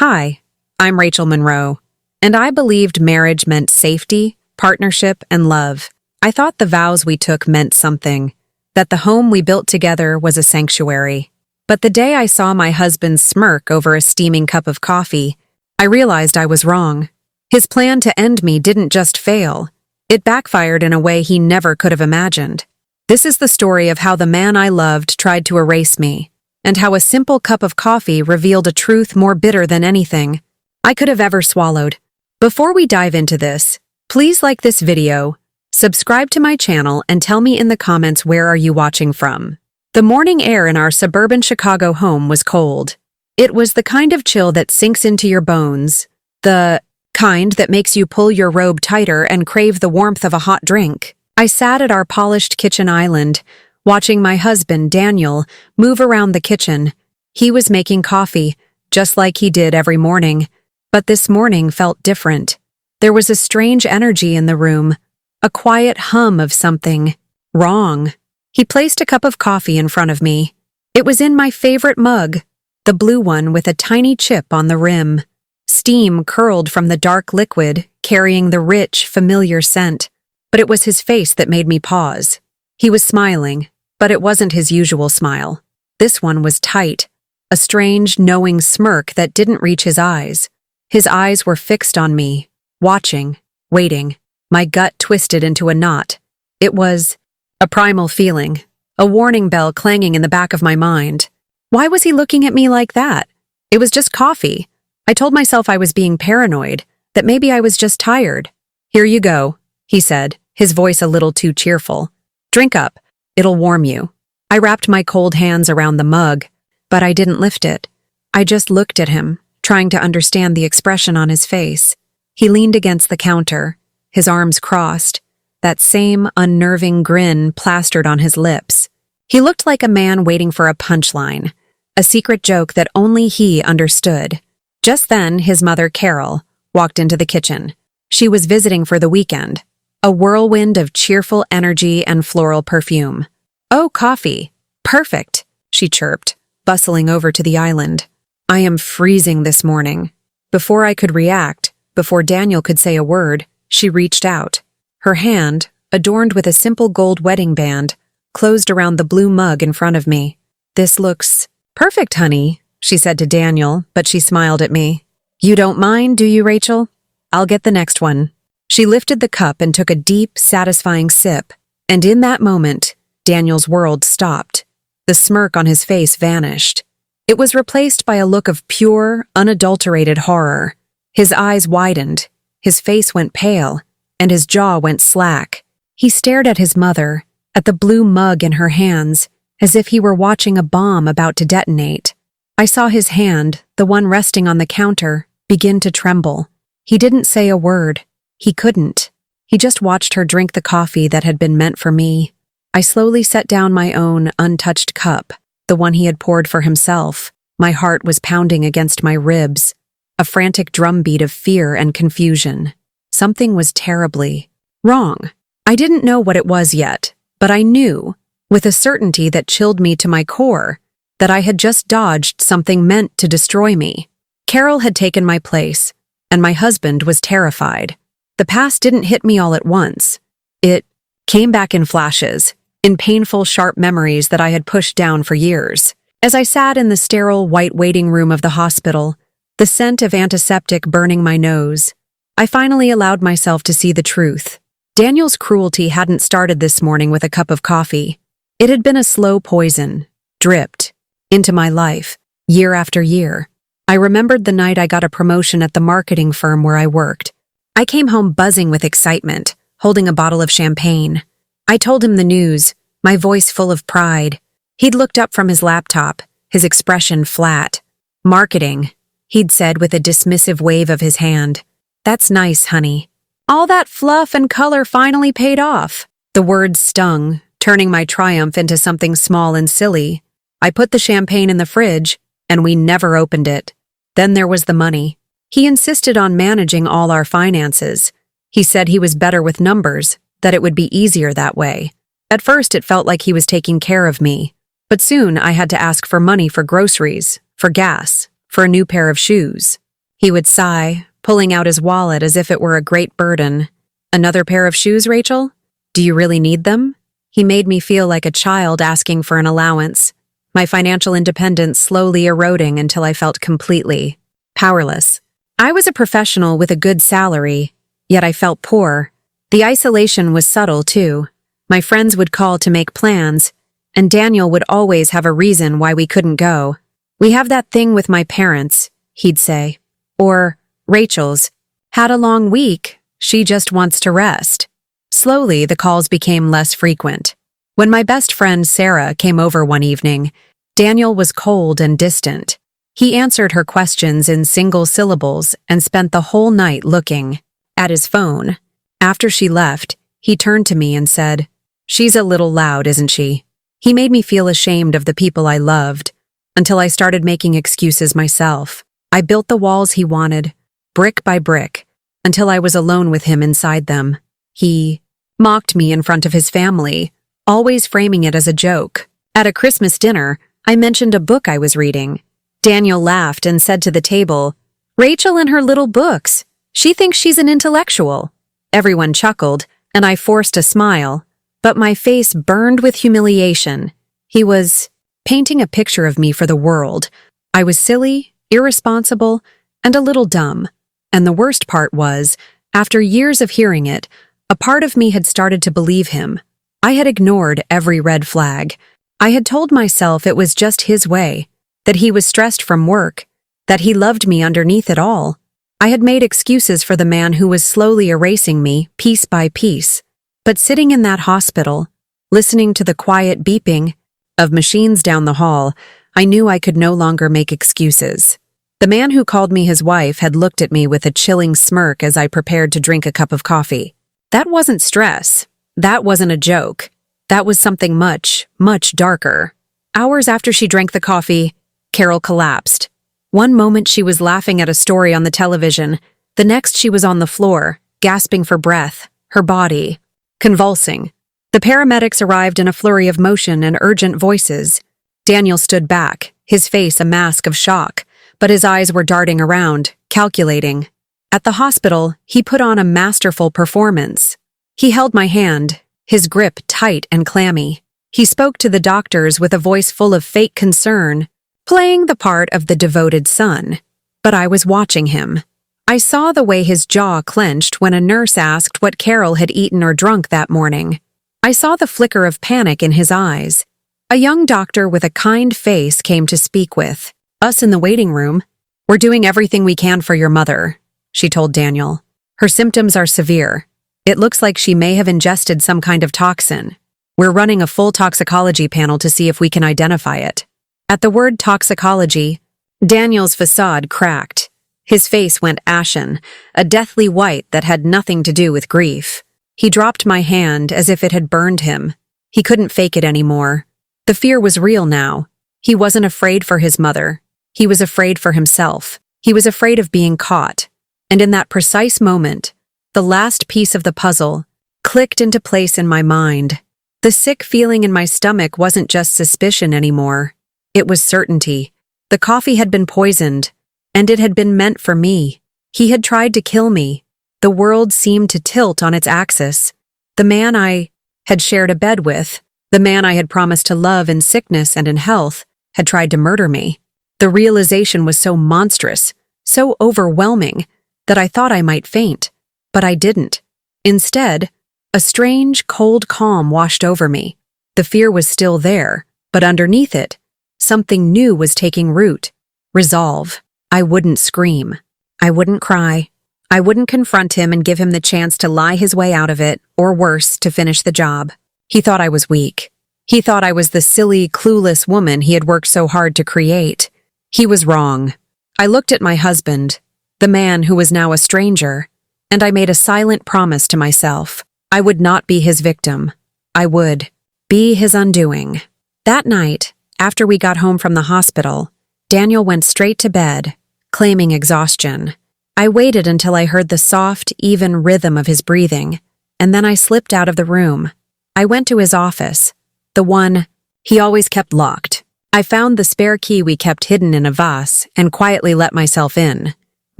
Hi, I'm Rachel Monroe, and I believed marriage meant safety, partnership, and love. I thought the vows we took meant something, that the home we built together was a sanctuary. But the day I saw my husband smirk over a steaming cup of coffee, I realized I was wrong. His plan to end me didn't just fail, it backfired in a way he never could have imagined. This is the story of how the man I loved tried to erase me, and how a simple cup of coffee revealed a truth more bitter than anything I could have ever swallowed. Before we dive into this, please like this video, subscribe to my channel, and tell me in the comments where are you watching from. The morning air in our suburban Chicago home was cold. It was the kind of chill that sinks into your bones, the kind that makes you pull your robe tighter and crave the warmth of a hot drink. I sat at our polished kitchen island, watching my husband, Daniel, move around the kitchen. He was making coffee, just like he did every morning. But this morning felt different. There was a strange energy in the room, a quiet hum of something wrong. He placed a cup of coffee in front of me. It was in my favorite mug, the blue one with a tiny chip on the rim. Steam curled from the dark liquid, carrying the rich, familiar scent. But it was his face that made me pause. He was smiling, but it wasn't his usual smile. This one was tight, a strange, knowing smirk that didn't reach his eyes. His eyes were fixed on me, watching, waiting. My gut twisted into a knot. It was a primal feeling, a warning bell clanging in the back of my mind. Why was he looking at me like that? It was just coffee. I told myself I was being paranoid, that maybe I was just tired. "Here you go," he said, his voice a little too cheerful. "Drink up. It'll warm you." I wrapped my cold hands around the mug, but I didn't lift it. I just looked at him, trying to understand the expression on his face. He leaned against the counter, his arms crossed, that same unnerving grin plastered on his lips. He looked like a man waiting for a punchline, a secret joke that only he understood. Just then, his mother, Carol, walked into the kitchen. She was visiting for the weekend, a whirlwind of cheerful energy and floral perfume. "Oh, coffee. Perfect," she chirped, bustling over to the island. "I am freezing this morning." Before I could react, before Daniel could say a word, she reached out. Her hand, adorned with a simple gold wedding band, closed around the blue mug in front of me. "This looks perfect, honey," she said to Daniel, but she smiled at me. "You don't mind, do you, Rachel? I'll get the next one." She lifted the cup and took a deep, satisfying sip, and in that moment, Daniel's world stopped. The smirk on his face vanished. It was replaced by a look of pure, unadulterated horror. His eyes widened, his face went pale, and his jaw went slack. He stared at his mother, at the blue mug in her hands, as if he were watching a bomb about to detonate. I saw his hand, the one resting on the counter, begin to tremble. He didn't say a word. He couldn't. He just watched her drink the coffee that had been meant for me. I slowly set down my own untouched cup, the one he had poured for himself. My heart was pounding against my ribs, a frantic drumbeat of fear and confusion. Something was terribly wrong. I didn't know what it was yet, but I knew, with a certainty that chilled me to my core, that I had just dodged something meant to destroy me. Carol had taken my place, and my husband was terrified. The past didn't hit me all at once. It came back in flashes, in painful, sharp memories that I had pushed down for years. As I sat in the sterile, white waiting room of the hospital, the scent of antiseptic burning my nose, I finally allowed myself to see the truth. Daniel's cruelty hadn't started this morning with a cup of coffee. It had been a slow poison, dripped into my life, year after year. I remembered the night I got a promotion at the marketing firm where I worked. I came home buzzing with excitement, holding a bottle of champagne. I told him the news, my voice full of pride. He'd looked up from his laptop, his expression flat. "Marketing," he'd said with a dismissive wave of his hand. "That's nice, honey. All that fluff and color finally paid off." The words stung, turning my triumph into something small and silly. I put the champagne in the fridge, and we never opened it. Then there was the money. He insisted on managing all our finances. He said he was better with numbers, that it would be easier that way. At first, it felt like he was taking care of me, but soon I had to ask for money for groceries, for gas, for a new pair of shoes. He would sigh, pulling out his wallet as if it were a great burden. "Another pair of shoes, Rachel? Do you really need them?" He made me feel like a child asking for an allowance, my financial independence slowly eroding until I felt completely powerless. I was a professional with a good salary, yet I felt poor. The isolation was subtle, too. My friends would call to make plans, and Daniel would always have a reason why we couldn't go. "We have that thing with my parents," he'd say. Or, "Rachel's had a long week, she just wants to rest." Slowly, the calls became less frequent. When my best friend Sarah came over one evening, Daniel was cold and distant. He answered her questions in single syllables and spent the whole night looking at his phone. After she left, he turned to me and said, "She's a little loud, isn't she?" He made me feel ashamed of the people I loved, until I started making excuses myself. I built the walls he wanted, brick by brick, until I was alone with him inside them. He mocked me in front of his family, always framing it as a joke. At a Christmas dinner, I mentioned a book I was reading. Daniel laughed and said to the table, "Rachel and her little books. She thinks she's an intellectual." Everyone chuckled, and I forced a smile, but my face burned with humiliation. He was painting a picture of me for the world. I was silly, irresponsible, and a little dumb. And the worst part was, after years of hearing it, a part of me had started to believe him. I had ignored every red flag. I had told myself it was just his way, that he was stressed from work, that he loved me underneath it all. I had made excuses for the man who was slowly erasing me, piece by piece. But sitting in that hospital, listening to the quiet beeping of machines down the hall, I knew I could no longer make excuses. The man who called me his wife had looked at me with a chilling smirk as I prepared to drink a cup of coffee. That wasn't stress. That wasn't a joke. That was something much, much darker. Hours after she drank the coffee, Carol collapsed. One moment she was laughing at a story on the television. The next she was on the floor, gasping for breath, her body convulsing. The paramedics arrived in a flurry of motion and urgent voices. Daniel stood back, his face a mask of shock, but his eyes were darting around, calculating. At the hospital, he put on a masterful performance. He held my hand, his grip tight and clammy. He spoke to the doctors with a voice full of fake concern, playing the part of the devoted son. But I was watching him. I saw the way his jaw clenched when a nurse asked what Carol had eaten or drunk that morning. I saw the flicker of panic in his eyes. A young doctor with a kind face came to speak with us in the waiting room. "We're doing everything we can for your mother," she told Daniel. "Her symptoms are severe. It looks like she may have ingested some kind of toxin. We're running a full toxicology panel to see if we can identify it." At the word toxicology, Daniel's facade cracked. His face went ashen, a deathly white that had nothing to do with grief. He dropped my hand as if it had burned him. He couldn't fake it anymore. The fear was real now. He wasn't afraid for his mother. He was afraid for himself. He was afraid of being caught. And in that precise moment, the last piece of the puzzle clicked into place in my mind. The sick feeling in my stomach wasn't just suspicion anymore. It was certainty. The coffee had been poisoned, and it had been meant for me. He had tried to kill me. The world seemed to tilt on its axis. The man I had shared a bed with, the man I had promised to love in sickness and in health, had tried to murder me. The realization was so monstrous, so overwhelming, that I thought I might faint. But I didn't. Instead, a strange, cold calm washed over me. The fear was still there, but underneath it, something new was taking root. Resolve. I wouldn't scream. I wouldn't cry. I wouldn't confront him and give him the chance to lie his way out of it, or worse, to finish the job. He thought I was weak. He thought I was the silly, clueless woman he had worked so hard to create. He was wrong. I looked at my husband, the man who was now a stranger, and I made a silent promise to myself. I would not be his victim. I would be his undoing. That night, after we got home from the hospital, Daniel went straight to bed, claiming exhaustion. I waited until I heard the soft, even rhythm of his breathing, and then I slipped out of the room. I went to his office, the one he always kept locked. I found the spare key we kept hidden in a vase and quietly let myself in.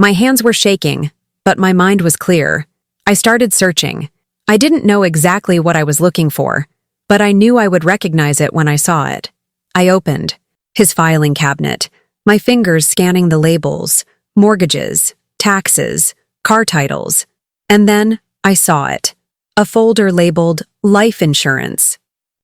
My hands were shaking, but my mind was clear. I started searching. I didn't know exactly what I was looking for, but I knew I would recognize it when I saw it. I opened his filing cabinet, my fingers scanning the labels, mortgages, taxes, car titles. And then I saw it. A folder labeled Life Insurance.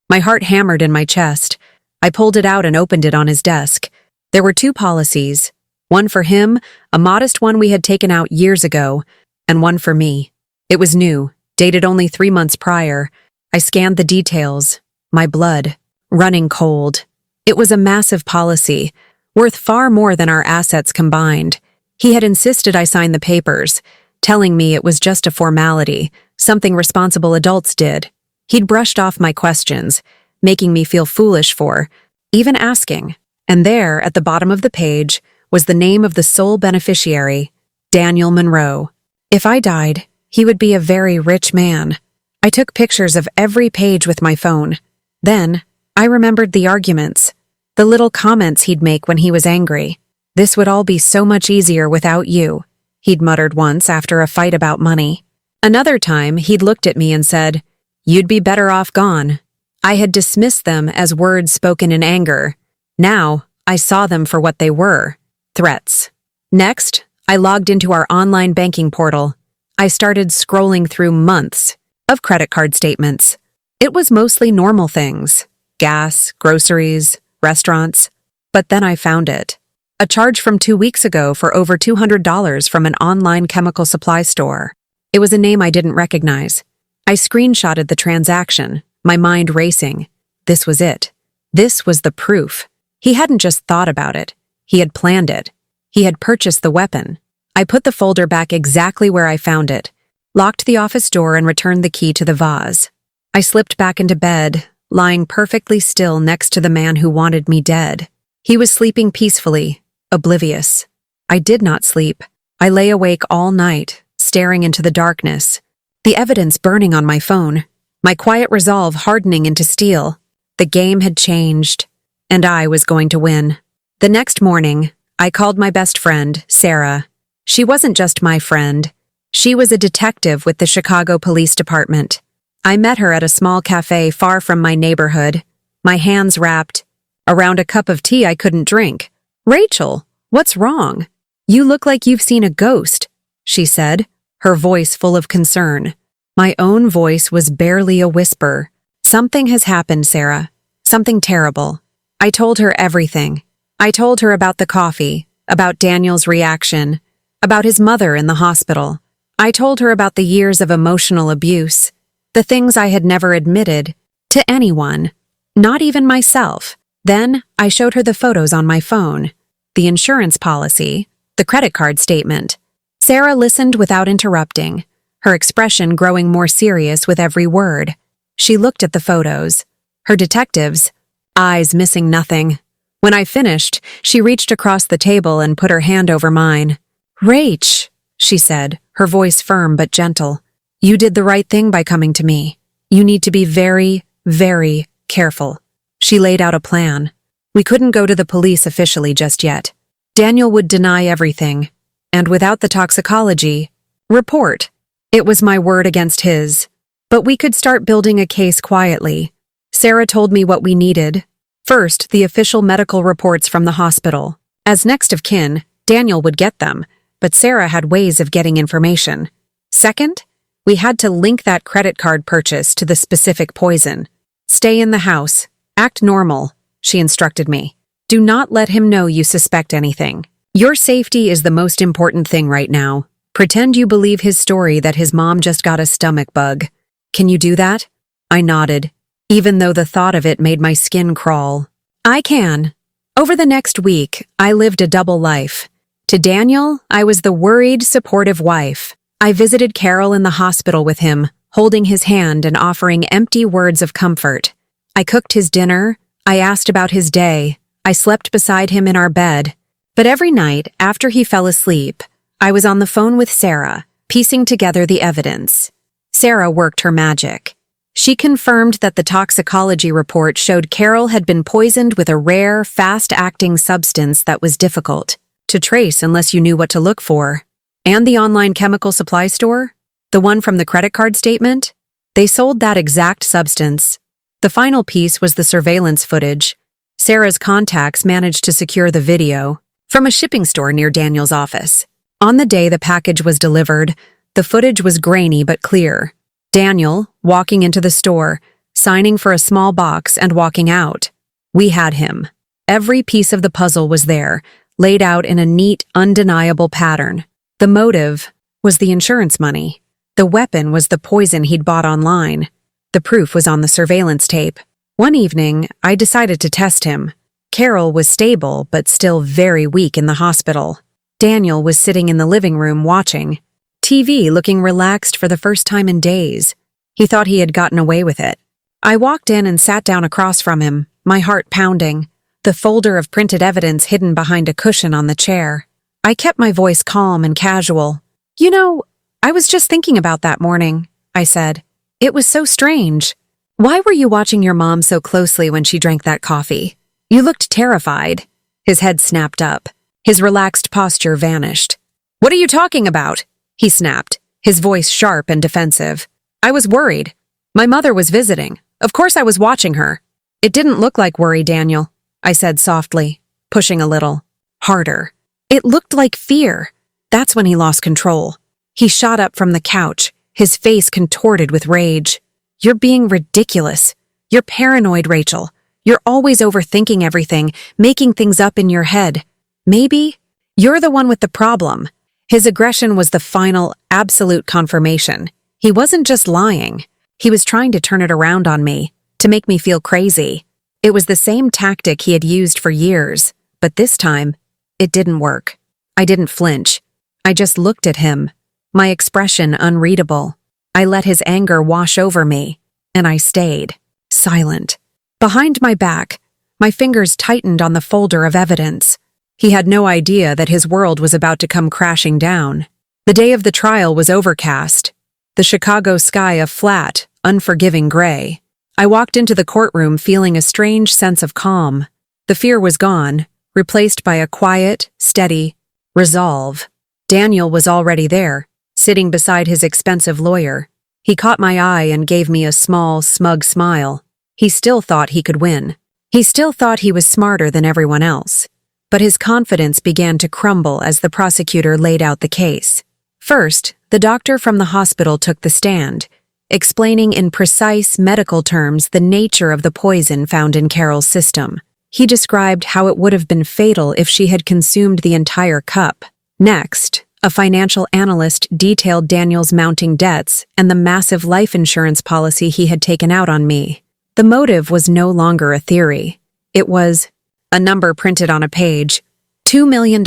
My heart hammered in my chest. I pulled it out and opened it on his desk. There were 2 policies, one for him, a modest one we had taken out years ago, and one for me. It was new, dated only 3 months prior. I scanned the details, my blood running cold. It was a massive policy, worth far more than our assets combined. He had insisted I sign the papers, telling me it was just a formality, something responsible adults did. He'd brushed off my questions, making me feel foolish for even asking. And there, at the bottom of the page, was the name of the sole beneficiary, Daniel Monroe. If I died, he would be a very rich man. I took pictures of every page with my phone. Then, I remembered the arguments, the little comments he'd make when he was angry. "This would all be so much easier without you," he'd muttered once after a fight about money. Another time, he'd looked at me and said, "You'd be better off gone." I had dismissed them as words spoken in anger. Now, I saw them for what they were, threats. Next, I logged into our online banking portal. I started scrolling through months of credit card statements. It was mostly normal things, gas, groceries, restaurants. But then I found it. A charge from 2 weeks ago for over $200 from an online chemical supply store. It was a name I didn't recognize. I screenshotted the transaction, my mind racing. This was it. This was the proof. He hadn't just thought about it. He had planned it. He had purchased the weapon. I put the folder back exactly where I found it, locked the office door and returned the key to the vase. I slipped back into bed, lying perfectly still next to the man who wanted me dead. He was sleeping peacefully, oblivious. I did not sleep. I lay awake all night, staring into the darkness, the evidence burning on my phone, my quiet resolve hardening into steel. The game had changed, and I was going to win. The next morning, I called my best friend, Sarah. She wasn't just my friend. She was a detective with the Chicago Police Department. I met her at a small cafe far from my neighborhood, my hands wrapped around a cup of tea I couldn't drink. "Rachel, what's wrong? You look like you've seen a ghost," she said, her voice full of concern. My own voice was barely a whisper. "Something has happened, Sarah. Something terrible." I told her everything. I told her about the coffee, about Daniel's reaction, about his mother in the hospital. I told her about the years of emotional abuse, the things I had never admitted to anyone, not even myself. Then I showed her the photos on my phone, the insurance policy, the credit card statement. Sarah listened without interrupting, her expression growing more serious with every word. She looked at the photos, her detective's eyes missing nothing. When I finished, she reached across the table and put her hand over mine. "Rach," she said, her voice firm but gentle. "You did the right thing by coming to me. You need to be very, very careful." She laid out a plan. We couldn't go to the police officially just yet. Daniel would deny everything. And without the toxicology report, it was my word against his. But we could start building a case quietly. Sarah told me what we needed. First, the official medical reports from the hospital. As next of kin, Daniel would get them, but Sarah had ways of getting information. Second, we had to link that credit card purchase to the specific poison. "Stay in the house. Act normal," she instructed me. "Do not let him know you suspect anything. Your safety is the most important thing right now. Pretend you believe his story that his mom just got a stomach bug. Can you do that?" I nodded, even though the thought of it made my skin crawl. "I can." Over the next week, I lived a double life. To Daniel, I was the worried, supportive wife. I visited Carol in the hospital with him, holding his hand and offering empty words of comfort. I cooked his dinner. I asked about his day. I slept beside him in our bed. But every night, after he fell asleep, I was on the phone with Sarah, piecing together the evidence. Sarah worked her magic. She confirmed that the toxicology report showed Carol had been poisoned with a rare, fast-acting substance that was difficult to trace unless you knew what to look for. And the online chemical supply store? The one from the credit card statement? They sold that exact substance. The final piece was the surveillance footage. Sarah's contacts managed to secure the video from a shipping store near Daniel's office. On the day the package was delivered, the footage was grainy but clear. Daniel, walking into the store, signing for a small box and walking out. We had him. Every piece of the puzzle was there, laid out in a neat, undeniable pattern. The motive was the insurance money. The weapon was the poison he'd bought online. The proof was on the surveillance tape. One evening, I decided to test him. Carol was stable but still very weak in the hospital. Daniel was sitting in the living room watching TV, looking relaxed for the first time in days. He thought he had gotten away with it. I walked in and sat down across from him, my heart pounding, the folder of printed evidence hidden behind a cushion on the chair. I kept my voice calm and casual. "You know, I was just thinking about that morning," I said. "It was so strange. Why were you watching your mom so closely when she drank that coffee? You looked terrified." His head snapped up. His relaxed posture vanished. "What are you talking about?" he snapped, his voice sharp and defensive. "I was worried. My mother was visiting. Of course I was watching her." "It didn't look like worry, Daniel," I said softly, pushing a little. Harder. "It looked like fear." That's when he lost control. He shot up from the couch, his face contorted with rage. "You're being ridiculous. You're paranoid, Rachel. You're always overthinking everything, making things up in your head. Maybe you're the one with the problem." His aggression was the final, absolute confirmation. He wasn't just lying. He was trying to turn it around on me, to make me feel crazy. It was the same tactic he had used for years, but this time, it didn't work. I didn't flinch. I just looked at him, my expression unreadable. I let his anger wash over me, and I stayed, silent. Behind my back, my fingers tightened on the folder of evidence. He had no idea that his world was about to come crashing down. The day of the trial was overcast, the Chicago sky a flat, unforgiving gray. I walked into the courtroom feeling a strange sense of calm. The fear was gone, replaced by a quiet, steady resolve. Daniel was already there, sitting beside his expensive lawyer. He caught my eye and gave me a small, smug smile. He still thought he could win. He still thought he was smarter than everyone else. But his confidence began to crumble as the prosecutor laid out the case. First, the doctor from the hospital took the stand, explaining in precise medical terms the nature of the poison found in Carol's system. He described how it would have been fatal if she had consumed the entire cup. Next, a financial analyst detailed Daniel's mounting debts and the massive life insurance policy he had taken out on me. The motive was no longer a theory. It was a number printed on a page. $2 million.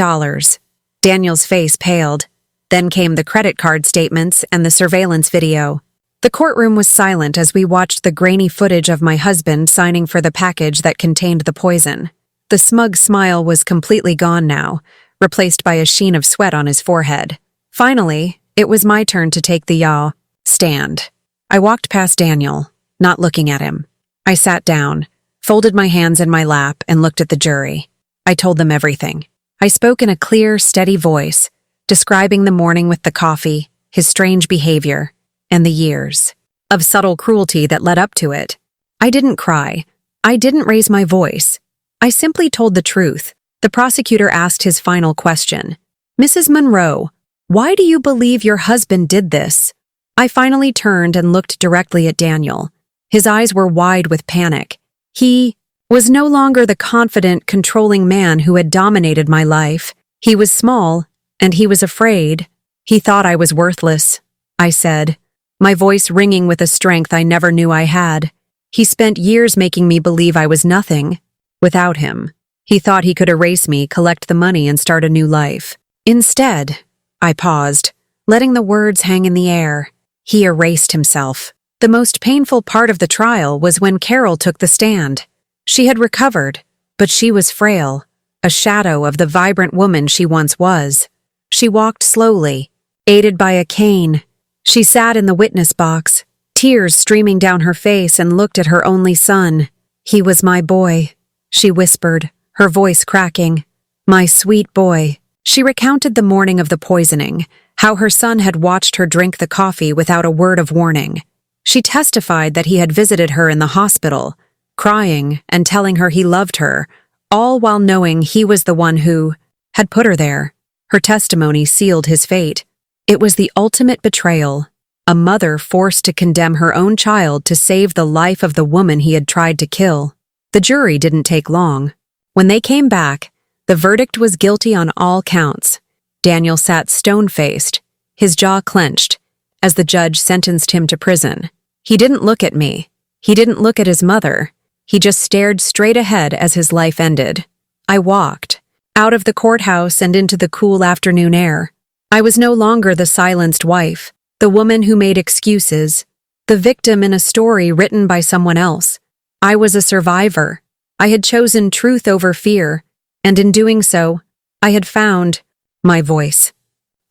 Daniel's face paled. Then came the credit card statements and the surveillance video. The courtroom was silent as we watched the grainy footage of my husband signing for the package that contained the poison. The smug smile was completely gone now, replaced by a sheen of sweat on his forehead. Finally, it was my turn to take the stand. I walked past Daniel, not looking at him. I sat down, folded my hands in my lap, and looked at the jury. I told them everything. I spoke in a clear, steady voice, describing the morning with the coffee, his strange behavior, and the years of subtle cruelty that led up to it. I didn't cry. I didn't raise my voice. I simply told the truth. The prosecutor asked his final question. "Mrs. Monroe, why do you believe your husband did this?" I finally turned and looked directly at Daniel. His eyes were wide with panic. He was no longer the confident, controlling man who had dominated my life. He was small, and he was afraid. He thought I was worthless, I said, my voice ringing with a strength I never knew I had. He spent years making me believe I was nothing. Without him, he thought he could erase me, collect the money, and start a new life. Instead, I paused, letting the words hang in the air. He erased himself. The most painful part of the trial was when Carol took the stand. She had recovered, but she was frail, a shadow of the vibrant woman she once was. She walked slowly, aided by a cane. She sat in the witness box, tears streaming down her face, and looked at her only son. "He was my boy," she whispered, her voice cracking. "My sweet boy." She recounted the morning of the poisoning, how her son had watched her drink the coffee without a word of warning. She testified that he had visited her in the hospital, crying and telling her he loved her, all while knowing he was the one who had put her there. Her testimony sealed his fate. It was the ultimate betrayal, a mother forced to condemn her own child to save the life of the woman he had tried to kill. The jury didn't take long. When they came back, the verdict was guilty on all counts. Daniel sat stone-faced, his jaw clenched, as the judge sentenced him to prison. He didn't look at me. He didn't look at his mother. He just stared straight ahead as his life ended. I walked, out of the courthouse and into the cool afternoon air. I was no longer the silenced wife, the woman who made excuses, the victim in a story written by someone else. I was a survivor. I had chosen truth over fear, and in doing so, I had found my voice.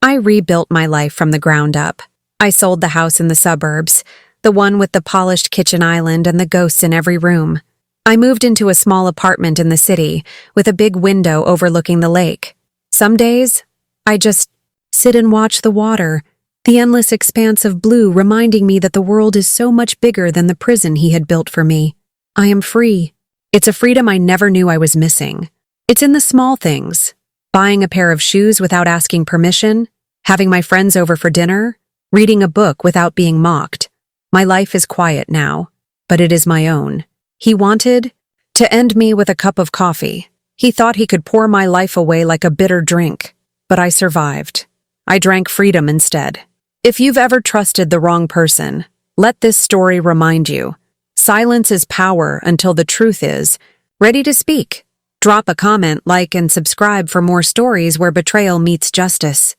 I rebuilt my life from the ground up. I sold the house in the suburbs, the one with the polished kitchen island and the ghosts in every room. I moved into a small apartment in the city with a big window overlooking the lake. Some days, I just sit and watch the water, the endless expanse of blue reminding me that the world is so much bigger than the prison he had built for me. I am free. It's a freedom I never knew I was missing. It's in the small things. Buying a pair of shoes without asking permission, having my friends over for dinner, reading a book without being mocked. My life is quiet now, but it is my own. He wanted to end me with a cup of coffee. He thought he could pour my life away like a bitter drink, but I survived. I drank freedom instead. If you've ever trusted the wrong person, let this story remind you. Silence is power until the truth is ready to speak. Drop a comment, like, and subscribe for more stories where betrayal meets justice.